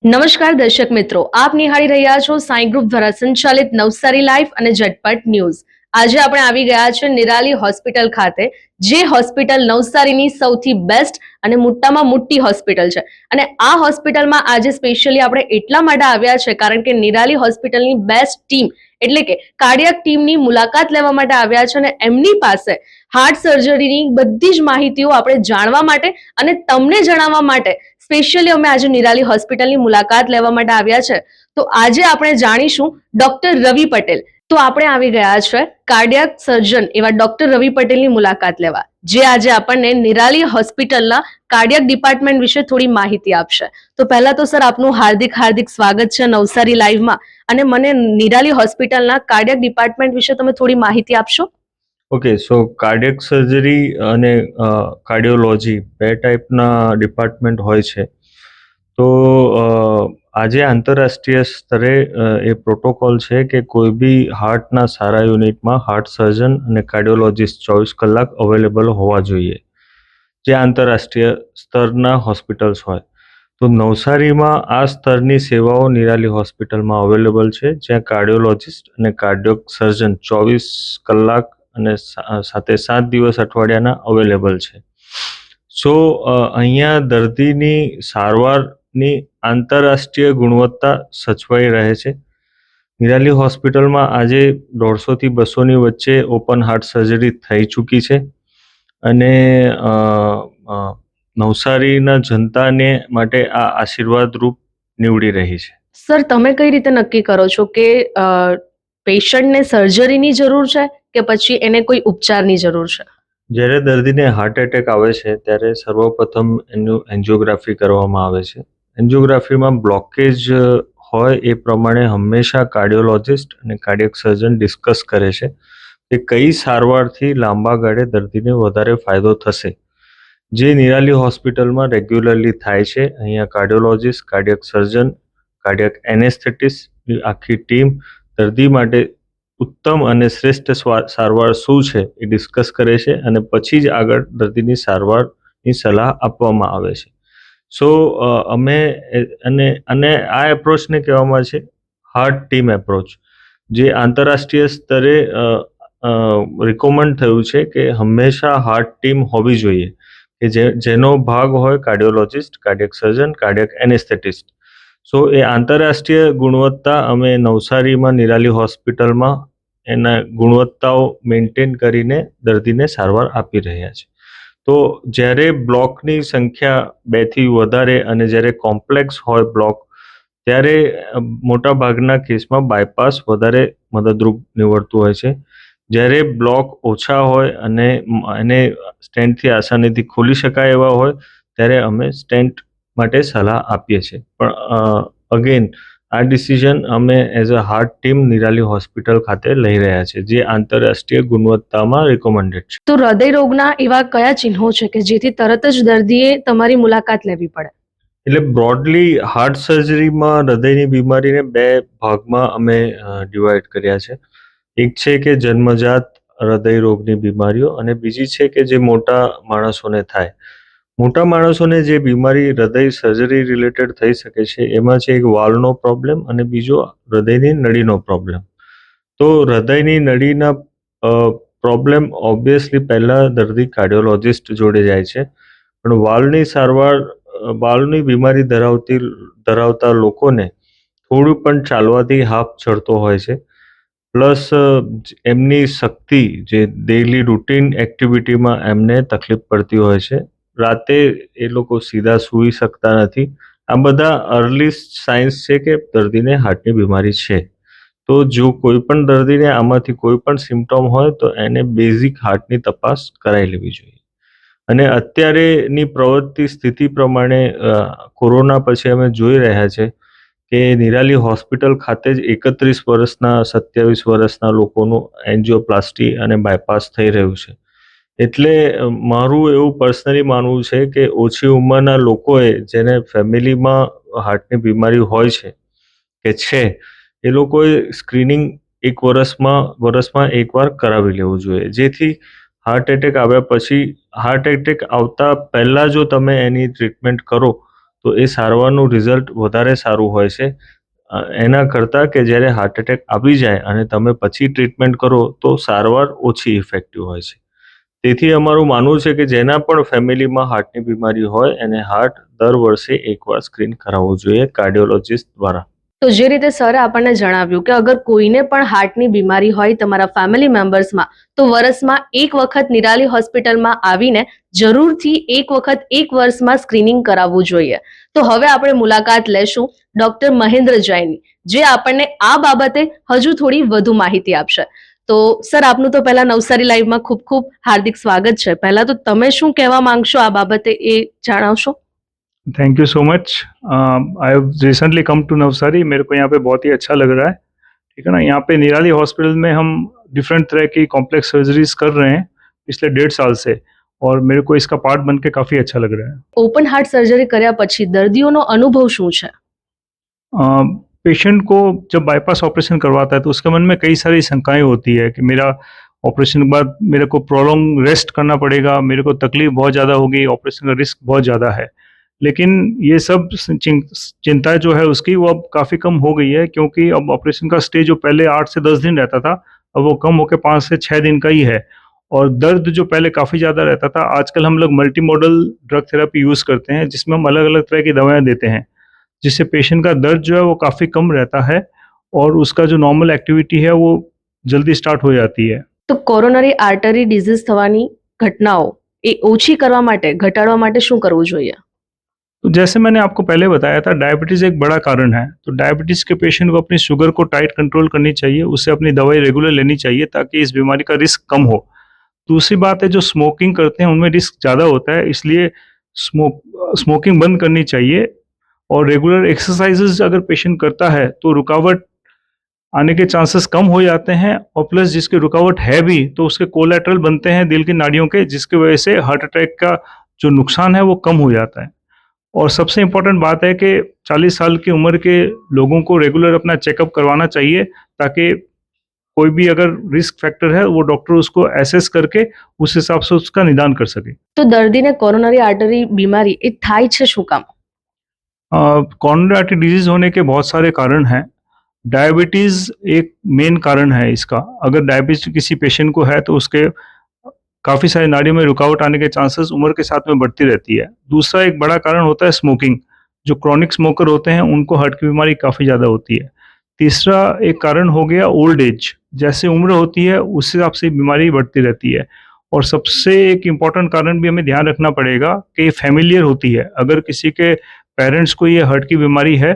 નમસ્કાર દર્શક મિત્રો, આપ નિહાળી રહ્યા છો સાઈ ગ્રુપ દ્વારા સંચાલિત નવસારી લાઈવ અને ઝટપટ ન્યૂઝ। આજે આપણે આવી ગયા છે નિરાલી હોસ્પિટલ ખાતે, જે હોસ્પિટલ નવસારીની સૌથી બેસ્ટ અને મોટામાં મોટી હોસ્પિટલ છે। અને આ હોસ્પિટલમાં આજે સ્પેશિયલી આપણે એટલા માટે આવ્યા છે કારણ કે નિરાલી હોસ્પિટલની બેસ્ટ ટીમ એટલે કે કાર્ડિયાક ટીમની મુલાકાત લેવા માટે આવ્યા છે અને એમની પાસે હાર્ટ સર્જરીની બધી જ માહિતીઓ આપણે જાણવા માટે અને તમને જણાવવા માટે સ્પેશિયલી અમે આજે નિરાલી હોસ્પિટલની મુલાકાત લેવા માટે આવ્યા છે। તો આજે આપણે જાણીશું ડોક્ટર રવિ પટેલ। તો આપણે આવી ગયા છે કાર્ડિયાક સર્જન એવા ડોક્ટર રવિ પટેલની મુલાકાત લેવા, જે આજે આપણને નિરાલી હોસ્પિટલના કાર્ડિયાક ડિપાર્ટમેન્ટ વિશે થોડી માહિતી આપશે। તો પહેલા તો સર, આપનું હાર્દિક સ્વાગત છે નવસારી લાઈવમાં, અને મને નિરાલી હોસ્પિટલના કાર્ડિયાક ડિપાર્ટમેન્ટ વિશે તમે થોડી માહિતી આપશો? ઓકે, સો કાર્ડિયક સર્જરી અને કાર્ડિયોલોજી બે ટાઈપના ડિપાર્ટમેન્ટ હોય છે। તો આજે આંતરરાષ્ટ્રીય સ્તરે એ પ્રોટોકોલ છે કે કોઈ બી હાર્ટના સારા યુનિટમાં હાર્ટ સર્જન અને કાર્ડિયોલોજીસ્ટ 24 કલાક અવેલેબલ હોવા જોઈએ, જે આંતરરાષ્ટ્રીય સ્તરના હોસ્પિટલ્સ હોય। તો નવસારીમાં આ સ્તરની સેવાઓ નિરાલી હોસ્પિટલમાં અવેલેબલ છે, જ્યાં કાર્ડિયોલોજીસ્ટ અને કાર્ડિયોક સર્જન 24 કલાક અને 7 દિવસ અઠવાડિયાના અવેલેબલ છે। સો અહીંયા દર્દીની સારવારની આંતરરાષ્ટ્રીય ગુણવત્તા સચવાઈ રહે છે। નિરાલી હોસ્પિટલમાં આજે 150 થી 200ની વચ્ચે ઓપન હાર્ટ સર્જરી થઈ ચૂકી છે, અને નવસારીના જનતાને માટે આ આશીર્વાદરૂપ નીવડી રહી છે। સર, તમે કઈ રીતે નક્કી કરો છો કે પેશન્ટને સર્જરીની જરૂર છે કે પછી એને કોઈ ઉપચારની જરૂર છે? જ્યારે દર્દીને હાર્ટ એટેક આવે છે ત્યારે સર્વપ્રથમ એનું એન્જિયોગ્રાફી કરવામાં આવે છે। એન્જિયોગ્રાફીમાં બ્લોકેજ હોય એ પ્રમાણે હંમેશા કાર્ડિયોલોજિસ્ટ અને કાર્ડિયક સર્જન ડિસ્કસ કરે છે કે કઈ સારવારથી લાંબા ગાળે દર્દીને વધારે ફાયદો થશે, જે નિરાલી હોસ્પિટલમાં રેગ્યુલરલી થાય છે। અહીંયા કાર્ડિયોલોજિસ્ટ, કાર્ડિયક સર્જન, કાર્ડિયક એનેસ્થેટિસ્ટ આખી ટીમ દર્દી માટે ઉત્તમ અને શ્રેષ્ઠ સારવાર શું છે એ ડિસ્કસ કરે છે, અને પછી જ આગળ દર્દીની સારવારની સલાહ આપવામાં આવે છે। સો અમે અને આ એપ્રોચને કહેવામાં છે હાર્ટ ટીમ એપ્રોચ, જે આંતરરાષ્ટ્રીય સ્તરે રિકોમેન્ડ થયું છે કે હંમેશા હાર્ટ ટીમ હોવી જોઈએ, કે જેનો ભાગ હોય કાર્ડિયોલોજિસ્ટ, કાર્ડિયક સર્જન, કાર્ડિયક એનેસ્થેટિસ્ટ। સો એ આંતરરાષ્ટ્રીય ગુણવત્તા અમે નવસારીમાં નિરાલી હોસ્પિટલમાં એના ગુણવત્તાઓ મેન્ટેન કરીને દર્દીને સારવાર આપી રહ્યા છે। તો જ્યારે બ્લોકની સંખ્યા 2 થી વધારે અને જ્યારે કોમ્પ્લેક્સ હોય બ્લોક, ત્યારે મોટા ભાગના કેસમાં બાયપાસ વધારે મદદરૂપ નીવડતું હોય છે। જ્યારે બ્લોક ઓછા હોય અને એને સ્ટેન્ટથી આસાનીથી ખોલી શકાય એવા હોય, ત્યારે અમે સ્ટેન્ટ માટે સલાહ આપીએ છીએ। પણ અગેન આ ડિસિઝન અમે as a heart team Nirali hospital ખાતે લઈ રહ્યા છે, જે આંતરરાષ્ટ્રીય ગુણવત્તામાં રિકોમેન્ડેડ છે। તો હૃદય રોગના એવા કયા ચિહ્નો છે કે જેથી તરત જ દર્દીએ તમારી મુલાકાત લેવી પડે? એટલે બ્રોડલી હાર્ટ સર્જરીમાં હૃદયની બીમારીને 2 ભાગમાં અમે ડિવાઈડ કર્યા છે। એક છે કે જન્મજાત હૃદય રોગની બીમારીઓ, અને બીજી છે કે જે મોટા માણસોને થાય। મોટા માણસોને જે બીમારી હૃદય સર્જરી રિલેટેડ થઈ શકે છે, એમાં છે એક વાલ્વનો પ્રોબ્લેમ અને બીજો હૃદયની નળીનો પ્રોબ્લેમ। તો હૃદયની નળીના પ્રોબ્લેમ ઓબ્વિયસલી પહેલા દર્દી કાર્ડિયોલોજિસ્ટ જોડે જાય છે, પણ વાલ્વની બીમારી ધરાવતા લોકોને થોડું પણ ચાલવાથી હાંફ ચડતો હોય છે, પ્લસ એમની શક્તિ, જે ડેઇલી રૂટીન એક્ટિવિટીમાં એમને તકલીફ પડતી હોય છે, રાતે એ લોકો સીધા સૂઈ શકતા નથી। આ બધા અર્લી સાઇન્સ છે કે દર્દીને હાર્ટની બીમારી છે। તો જો કોઈ પણ દર્દીને આમાંથી કોઈ પણ સિમ્પટોમ હોય તો એને બેઝિક હાર્ટની તપાસ કરાવી લેવી જોઈએ। અને અત્યારેની પ્રવર્તતી સ્થિતિ પ્રમાણે કોરોના પછી અમે જોઈ રહ્યા છે કે નિરાલી હોસ્પિટલ ખાતે જ 31 વર્ષના 27 વર્ષના લોકોનું એન્જિયોપ્લાસ્ટી અને બાયપાસ થઈ રહ્યું છે। એટલે મારું એવું પર્સનલી માનવું છે કે ઓછી ઉંમરના લોકોએ, જેને ફેમિલીમાં હાર્ટની બીમારી હોય છે, એ લોકોએ સ્ક્રીનિંગ વર્ષમાં એકવાર કરાવી લેવું જોઈએ, જેથી હાર્ટ એટેક આવ્યા પછી, હાર્ટ એટેક આવતા પહેલા જો તમે એની ટ્રીટમેન્ટ કરો તો એ સારવારનું રિઝલ્ટ વધારે સારું હોય છે એના કરતાં કે જ્યારે હાર્ટ એટેક આવી જાય અને તમે પછી ટ્રીટમેન્ટ કરો તો સારવાર ઓછી ઇફેક્ટિવ હોય છે. તેથી અમારું માનવું છે કે જેના પણ ફેમિલીમાં હાર્ટની બીમારી હોય એને હાર્ટ દર વર્ષે એકવાર સ્ક્રીન કરાવવું જોઈએ કાર્ડિયોલોજિસ્ટ દ્વારા. તો જે રીતે સરે આપણને જણાવ્યું કે અગર કોઈને પણ હાર્ટની બીમારી હોય તમારા ફેમિલી મેમ્બર્સમાં તો વર્ષમાં એક વખત નિરાલી હોસ્પિટલમાં આવીને જરૂરથી એક વખત એક વર્ષમાં સ્ક્રીનિંગ કરાવવું જોઈએ. તો હવે આપણે મુલાકાત લેશું ડોક્ટર મહેન્દ્ર જૈનની, જે આપણને આ બાબતે હજુ થોડી વધુ માહિતી આપશે. તો સર, આપનું તો પહેલા નવસારી લાઈવમાં ખૂબ ખૂબ હાર્દિક સ્વાગત છે. પહેલા તો તમે શું કહેવા માંગશો આ બાબતે એ જણાવશો. Thank you so much. I have recently come to Navsari. मेरे को यहाँ पे बहुत ही अच्छा लग रहा है. ठीक है ना. यहाँ पे निराली हॉस्पिटल में हम डिफरेंट तरह की कॉम्प्लेक्स सर्जरीज कर रहे हैं पिछले 1.5 साल से, और मेरे को इसका पार्ट बन के काफ़ी अच्छा लग रहा है. ઓપન હાર્ટ સર્જરી કર્યા પછી દર્દીઓનો અનુભવ શું છે? पेशेंट को जब बाईपास ऑपरेशन करवाता है तो उसके मन में कई सारी शंकाएं होती है कि मेरा ऑपरेशन के बाद मेरे को प्रोलॉन्ग रेस्ट करना पड़ेगा, मेरे को तकलीफ बहुत ज़्यादा होगी, ऑपरेशन का रिस्क बहुत ज़्यादा है. लेकिन ये सब चिंता जो है उसकी वो अब काफ़ी कम हो गई है, क्योंकि अब ऑपरेशन का स्टे जो पहले 8 से 10 दिन रहता था अब वो कम होकर 5 से 6 दिन का ही है. और दर्द जो पहले काफ़ी ज़्यादा रहता था, आजकल हम लोग multi modal drug therapy use करते हैं, जिसमें हम अलग अलग तरह की दवाएं देते हैं, जिससे पेशेंट का दर्द जो है वो काफ़ी कम रहता है और उसका जो नॉर्मल एक्टिविटी है वो जल्दी स्टार्ट हो जाती है. તો કોરોનરી આર્ટરી ડિઝીઝ થવાની ઘટનાઓ એ ઓછી કરવા માટે, ઘટાડવા માટે શું કરવું જોઈએ? तो जैसे मैंने आपको पहले बताया था, डायबिटीज़ एक बड़ा कारण है. तो डायबिटीज़ के पेशेंट को अपनी शुगर को टाइट कंट्रोल करनी चाहिए, उसे अपनी दवाई रेगुलर लेनी चाहिए ताकि इस बीमारी का रिस्क कम हो. दूसरी बात है, जो स्मोकिंग करते हैं उनमें रिस्क ज़्यादा होता है, इसलिए स्मोकिंग बंद करनी चाहिए. और रेगुलर एक्सरसाइजेज अगर पेशेंट करता है तो रुकावट आने के चांसेस कम हो जाते हैं, और प्लस जिसकी रुकावट है भी तो उसके कोलैटरल बनते हैं दिल की नाड़ियों के, जिसकी वजह से हार्ट अटैक का जो नुकसान है वो कम हो जाता है. और सबसे इम्पोर्टेंट बात है कि 40 साल की उम्र के लोगों को रेगुलर अपना चेकअप करवाना चाहिए, ताकि कोई भी अगर रिस्क फैक्टर है वो डॉक्टर उसको एसेस करके उस हिसाब से उसका निदान कर सके. તો દર્દીને કોરોનરી આર્ટરી બીમારી એ થાય છે શું કામ? कॉर्नरी आर्टरी डिजीज होने के बहुत सारे कारण हैं. डायबिटीज़ एक मेन कारण है इसका. अगर डायबिटीज किसी पेशेंट को है तो उसके काफ़ी सारी नाड़ियों में रुकावट आने के चांसेस उम्र के साथ में बढ़ती रहती है. दूसरा एक बड़ा कारण होता है स्मोकिंग. जो क्रॉनिक स्मोकर होते हैं उनको हार्ट की बीमारी काफ़ी ज़्यादा होती है. तीसरा एक कारण हो गया ओल्ड एज. जैसे उम्र होती है उस हिसाब से बीमारी बढ़ती रहती है. और सबसे एक इम्पॉर्टेंट कारण भी हमें ध्यान रखना पड़ेगा कि फैमिलियर होती है. अगर किसी के पेरेंट्स को ये हार्ट की बीमारी है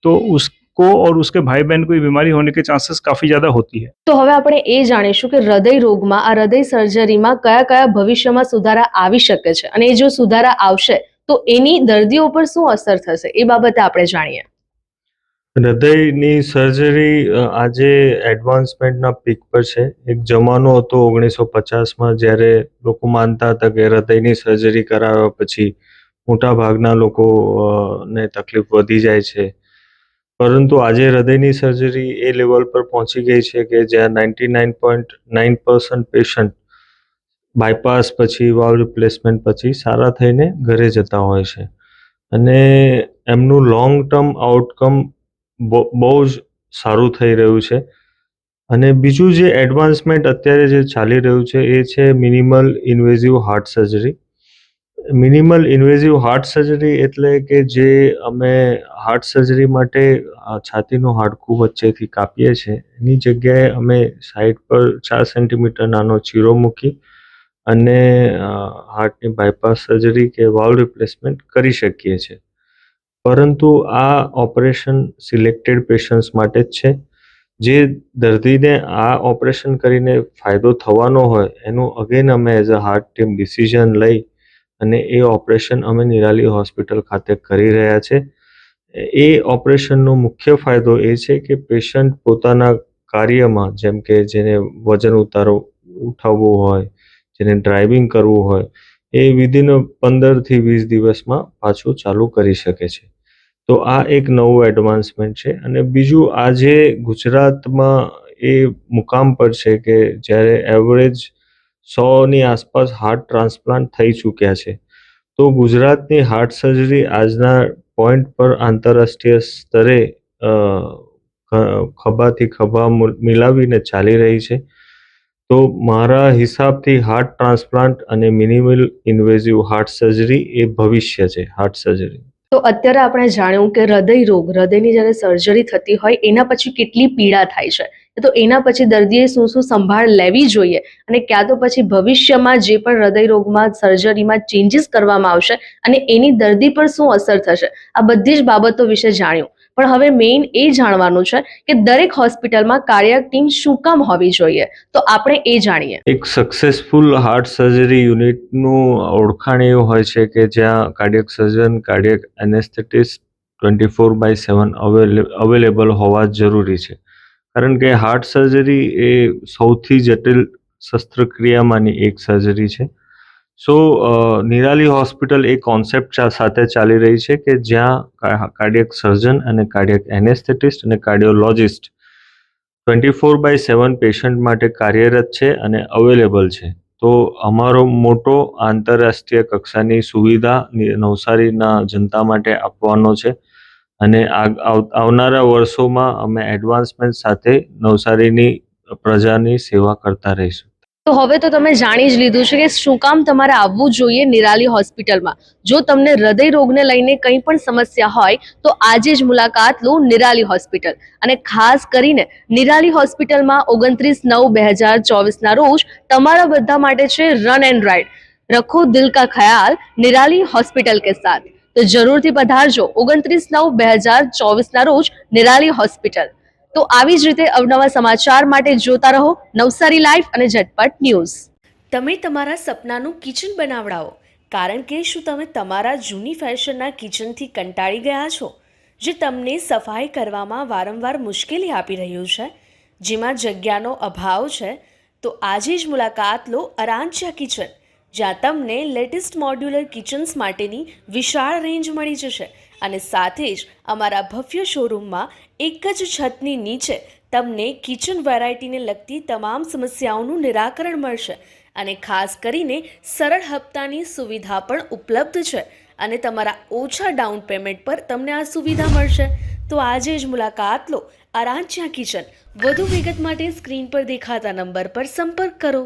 तो उसको और उसके भाई बहन को ये बीमारी होने के चांसेस काफ़ी ज़्यादा होती है. તો હવે આપણે એ જાણીશું કે હૃદય રોગમાં, આ હૃદય સર્જરીમાં કયા કયા ભવિષ્યમાં સુધારા આવી શકે છે, અને એ જો સુધારા આવશે તો એની દર્દીઓ પર શું અસર થશે એ બાબતે આપણે જાણીએ. હૃદયની સર્જરી આજે એડવાન્સમેન્ટના પીક પર છે. એક જમાનો હતો 1950માં જ્યારે લોકો માનતા હતા કે હૃદયની સર્જરી કરાવ્યા પછી મોટા ભાગના લોકોને તકલીફ વધી જાય છે. પરંતુ આજે હૃદયની સર્જરી એ લેવલ પર પહોંચી ગઈ છે કે જ્યાં 99.9% પેશન્ટ બાયપાસ પછી, વાલ્વ રિપ્લેસમેન્ટ પછી સારા થઈને ઘરે જતા હોય છે, અને એમનું લોંગ ટર્મ આઉટકમ બહુ જ સારું થઈ રહ્યું છે. અને બીજું જે એડવાન્સમેન્ટ અત્યારે જે ચાલી રહ્યું છે એ છે minimal invasive heart surgery. Minimal invasive heart surgery એટલે કે જે અમે હાર્ટ સર્જરી માટે છાતીનું હાડકું વચ્ચેથી કાપીએ છીએ એની જગ્યાએ અમે સાઈડ પર 4 સેન્ટીમીટર નાનો ચીરો મૂકી અને હાર્ટની બાયપાસ સર્જરી કે વાલ્વ રિપ્લેસમેન્ટ કરી શકીએ છીએ. પરંતુ આ ઓપરેશન સિલેક્ટેડ પેશન્ટ્સ માટે જ છે. જે દર્દીને આ ઓપરેશન કરીને ફાયદો થવાનો હોય એનું અગેન અમે as a heart team decision લઈ અને એ ઓપરેશન અમે નિરાલી હોસ્પિટલ ખાતે કરી રહ્યા છે. એ ઓપરેશનનો મુખ્ય ફાયદો એ છે કે પેશન્ટ પોતાના કાર્યમાં, જેમ કે જેને વજન ઉઠાવવું હોય, જેને ડ્રાઇવિંગ કરવું હોય, એ વિધિન 15 થી 20 દિવસમાં પાછું ચાલુ કરી શકે છે. તો આ એક નવું એડવાન્સમેન્ટ છે. અને બીજું, આજે ગુજરાતમાં એ મુકામ પર છે કે જ્યારે એવરેજ 100ની આસપાસ હાર્ટ ટ્રાન્સપ્લાન્ટ થઈ ચૂક્યા છે. તો ગુજરાતની હાર્ટ સર્જરી આજના પોઈન્ટ પર આંતરરાષ્ટ્રીય સ્તરે ખભાથી ખભા મિલાવીને ચાલી રહી છે. તો મારા હિસાબથી હાર્ટ ટ્રાન્સપ્લાન્ટ અને મિનિમલ ઇન્વેઝિવ હાર્ટ સર્જરી એ ભવિષ્ય છે, હાર્ટ સર્જરી. તો અત્યારે આપણે જાણ્યું કે હૃદય રોગ, હૃદયની જ્યારે સર્જરી થતી હોય એના પછી કેટલી પીડા થાય છે, તો એના પછી દર્દીએ શું શું સંભાળ લેવી જોઈએ અને ક્યાં તો પછી ભવિષ્યમાં જે પણ હૃદય રોગમાં સર્જરીમાં ચેન્જીસ કરવામાં આવશે અને એની દર્દી પર શું અસર થશે, આ બધી જ બાબતો વિશે જાણ્યું. પણ હવે મેઇન એ જાણવાનું છે કે દરેક હોસ્પિટલમાં કાર્ડિયાક ટીમ શું કામ હોવી જોઈએ, તો આપણે એ જાણીએ. એક સક્સેસફુલ હાર્ટ સર્જરી યુનિટનું ઓળખાણ એવું હોય છે કે જ્યાં કાર્ડિયક સર્જન, કાર્ડિયક એનેસ્થેટિસ્ટ 24/7 અવેલેબલ હોવા જરૂરી છે. કારણ કે હાર્ટ સર્જરી એ સૌથી જટિલ શસ્ત્રક્રિયામાંની એક સર્જરી છે. સો નિરાલી હોસ્પિટલ એ કોન્સેપ્ટ સાથે ચાલી રહી છે કે જ્યાં કાર્ડિયક સર્જન અને કાર્ડિયક એનેસ્થેટિસ્ટ અને કાર્ડિયોલોજિસ્ટ 24/7 પેશન્ટ માટે કાર્યરત છે અને અવેલેબલ છે. તો અમારો મોટો આંતરરાષ્ટ્રીય કક્ષાની સુવિધા નવસારીના જનતા માટે આપવાનો છે અને આવનારા વર્ષોમાં અમે એડવાન્સમેન્ટ સાથે નવસારીની પ્રજાની સેવા કરતા રહીશું. તો હવે તો તમે જાણી જ લીધું છે કે શું કામ તમારે આવવું જોઈએ નિરાલી હોસ્પિટલમાં. જો તમને હૃદય રોગને લઈને કંઈ પણ સમસ્યા હોય તો આજે જ મુલાકાત લો નિરાલી હોસ્પિટલ. અને ખાસ કરીને નિરાલી હોસ્પિટલમાં 29/9/2024 રોજ તમારા બધા માટે છે રન એન્ડ રાઇડ, રખો દિલ કા ખ્યાલ નિરાલી હોસ્પિટલ કે સાથ. તો જરૂરથી પધારજો 29/9/2024 રોજ નિરાલી હોસ્પિટલ. તો આવી જ રીતે અવનવા સમાચાર માટે જોતા રહો નવસારી લાઈફ અને ઝટપટ ન્યૂઝ. તમે તમારા સપનાનું કિચન બનાવડાવો, કારણ કે શું તમે તમારા જૂની ફેશનના કિચનથી કંટાળી ગયા છો, જે તમને સફાઈ કરવામાં વારંવાર મુશ્કેલી આપી રહ્યું છે, જેમાં જગ્યાનો અભાવ છે? તો આજે જ મુલાકાત લો અરાંચિયા કિચન, જ્યાં તમને લેટેસ્ટ મોડ્યુલર કિચન્સ માટેની વિશાળ રેન્જ મળી જશે અને સાથે જ અમારા ભવ્ય શોરૂમમાં એક જ છતની નીચે તમને કિચન વેરાયટીને લગતી તમામ સમસ્યાઓનું નિરાકરણ મળશે અને ખાસ કરીને સરળ હપ્તાની સુવિધા પણ ઉપલબ્ધ છે અને તમારા ઓછા ડાઉન પેમેન્ટ પર તમને આ સુવિધા મળશે. તો આજે જ મુલાકાત લો અરાંચિયા કિચન. વધુ વિગત માટે સ્ક્રીન પર દેખાતા નંબર પર સંપર્ક કરો.